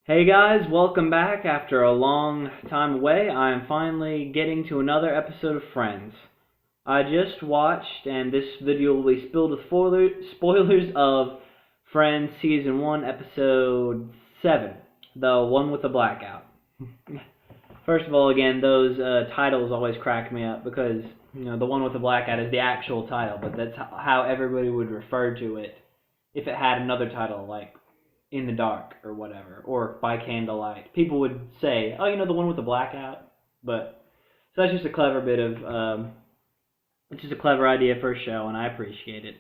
Hey guys, welcome back after a long time away. I am finally getting to another episode of Friends. I just watched, and this video will be spilled with spoilers of Friends Season 1, Episode 7, the one with the blackout. First of all, again, those titles always crack me up because, the one with the blackout is the actual title, but that's how everybody would refer to it if it had another title, like In the Dark or whatever, or By Candlelight. People would say, oh, the one with the blackout. But so that's just a clever bit of, it's just a clever idea for a show, and I appreciate it.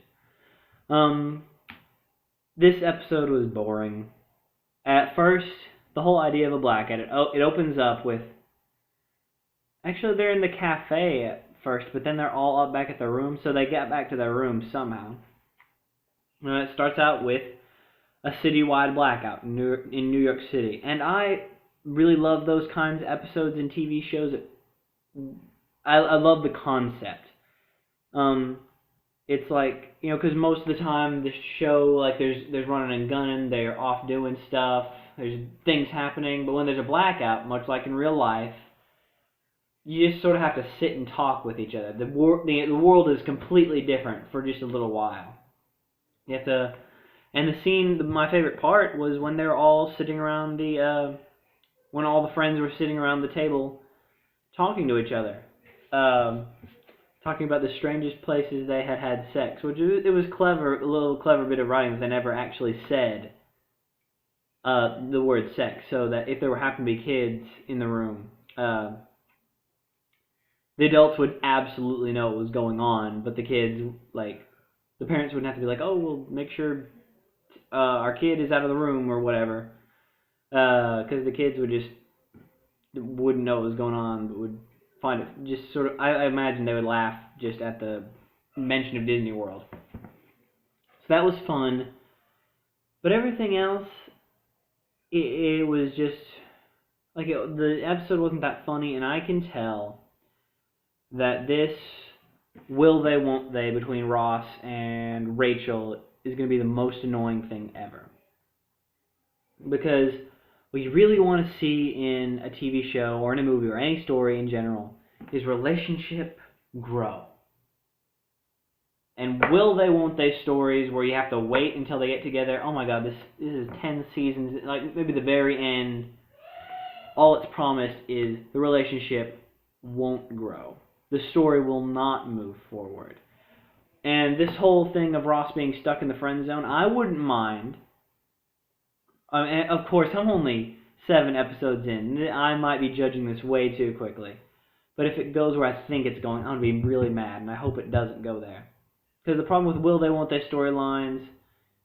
This episode was boring. At first, the whole idea of a blackout, it opens up with, actually they're in the cafe at first, but then they're all up back at their room, so they get back to their room somehow. It starts out with a citywide blackout in New York City. And I really love those kinds of episodes in TV shows. I love the concept. It's like, because most of the time the show, like, there's running and gunning, they're off doing stuff, there's things happening, but when there's a blackout, much like in real life, you just sort of have to sit and talk with each other. The world is completely different for just a little while. You have to. And the scene, my favorite part, was when they're all sitting around when all the friends were sitting around the table talking to each other. Talking about the strangest places they had had sex, which it was clever, a little clever bit of writing that they never actually said the word sex, so that if there happened to be kids in the room, the adults would absolutely know what was going on, but the kids, the parents wouldn't have to be like, oh, well, make sure our kid is out of the room or whatever, because the kids wouldn't know what was going on, but would find it just sort of, I imagine they would laugh just at the mention of Disney World. So that was fun, but everything else, it was just, the episode wasn't that funny, and I can tell that this will they, won't they between Ross and Rachel is going to be the most annoying thing ever. Because what you really want to see in a TV show or in a movie or any story in general is relationship grow. And will they, won't they stories where you have to wait until they get together, oh my god, this is 10 seasons, like maybe the very end, all it's promised is the relationship won't grow. The story will not move forward. And this whole thing of Ross being stuck in the friend zone, I wouldn't mind. And of course, I'm only 7 episodes in. I might be judging this way too quickly. But if it goes where I think it's going, I'm going to be really mad, and I hope it doesn't go there. Because the problem with will they, won't they storylines,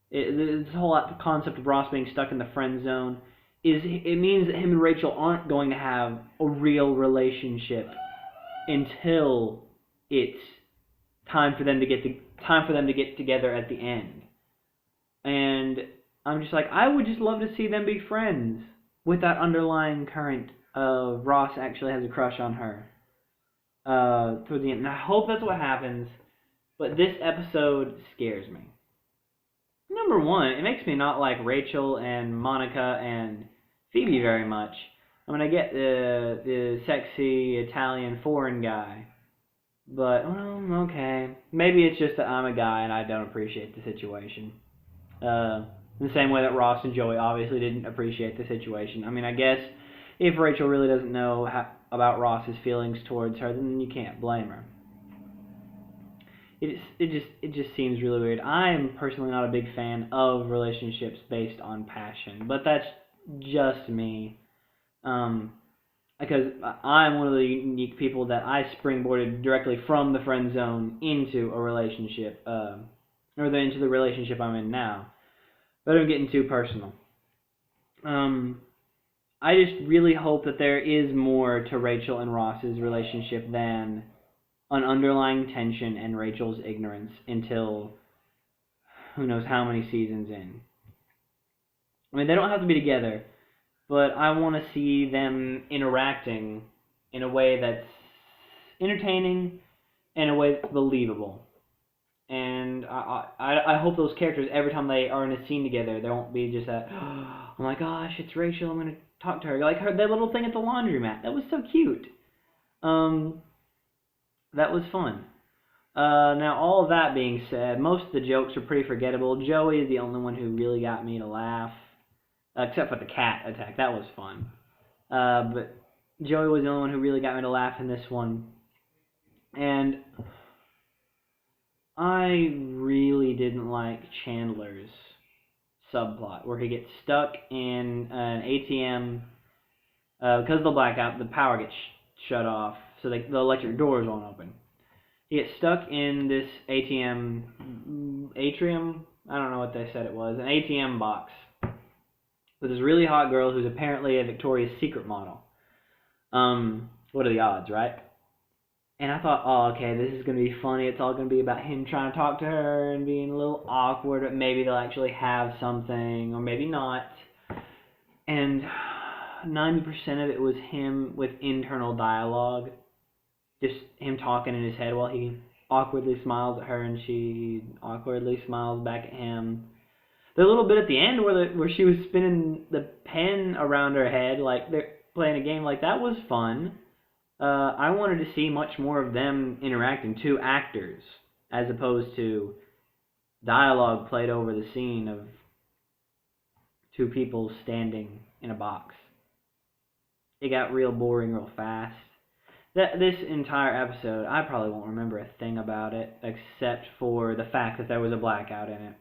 this whole concept of Ross being stuck in the friend zone, is it means that him and Rachel aren't going to have a real relationship until it's time for them to get together at the end. And I'm just like, I would just love to see them be friends with that underlying current of Ross actually has a crush on her toward the end. And I hope that's what happens, but this episode scares me. Number one, it makes me not like Rachel and Monica and Phoebe very much. I mean, I get the sexy Italian foreign guy, but, well, okay. Maybe it's just that I'm a guy and I don't appreciate the situation. In the same way that Ross and Joey obviously didn't appreciate the situation. I mean, I guess if Rachel really doesn't know about Ross's feelings towards her, then you can't blame her. It just seems really weird. I'm personally not a big fan of relationships based on passion, but that's just me. Because I'm one of the unique people that I springboarded directly from the friend zone into a relationship, or into the relationship I'm in now. But I'm getting too personal. I just really hope that there is more to Rachel and Ross's relationship than an underlying tension and Rachel's ignorance until who knows how many seasons in. I mean, they don't have to be together, but I want to see them interacting in a way that's entertaining and a way that's believable. And I hope those characters, every time they are in a scene together, there won't be just that, I'm like, gosh, it's Rachel. I'm gonna talk to her. Like that little thing at the laundromat. That was so cute. That was fun. Now, all of that being said, most of the jokes are pretty forgettable. Joey is the only one who really got me to laugh, except for the cat attack. That was fun. But Joey was the only one who really got me to laugh in this one. And I really didn't like Chandler's subplot, where he gets stuck in an ATM because of the blackout. The power gets shut off, so the electric doors won't open. He gets stuck in this ATM atrium. I don't know what they said it was. An ATM box with this really hot girl who's apparently a Victoria's Secret model. What are the odds, right? And I thought, oh, okay, this is going to be funny. It's all going to be about him trying to talk to her and being a little awkward. But maybe they'll actually have something, or maybe not. And 90% of it was him with internal dialogue. Just him talking in his head while he awkwardly smiles at her and she awkwardly smiles back at him. The little bit at the end where she was spinning the pen around her head like they're playing a game, like that was fun. I wanted to see much more of them interacting, two actors, as opposed to dialogue played over the scene of two people standing in a box. It got real boring real fast. This entire episode, I probably won't remember a thing about it, except for the fact that there was a blackout in it.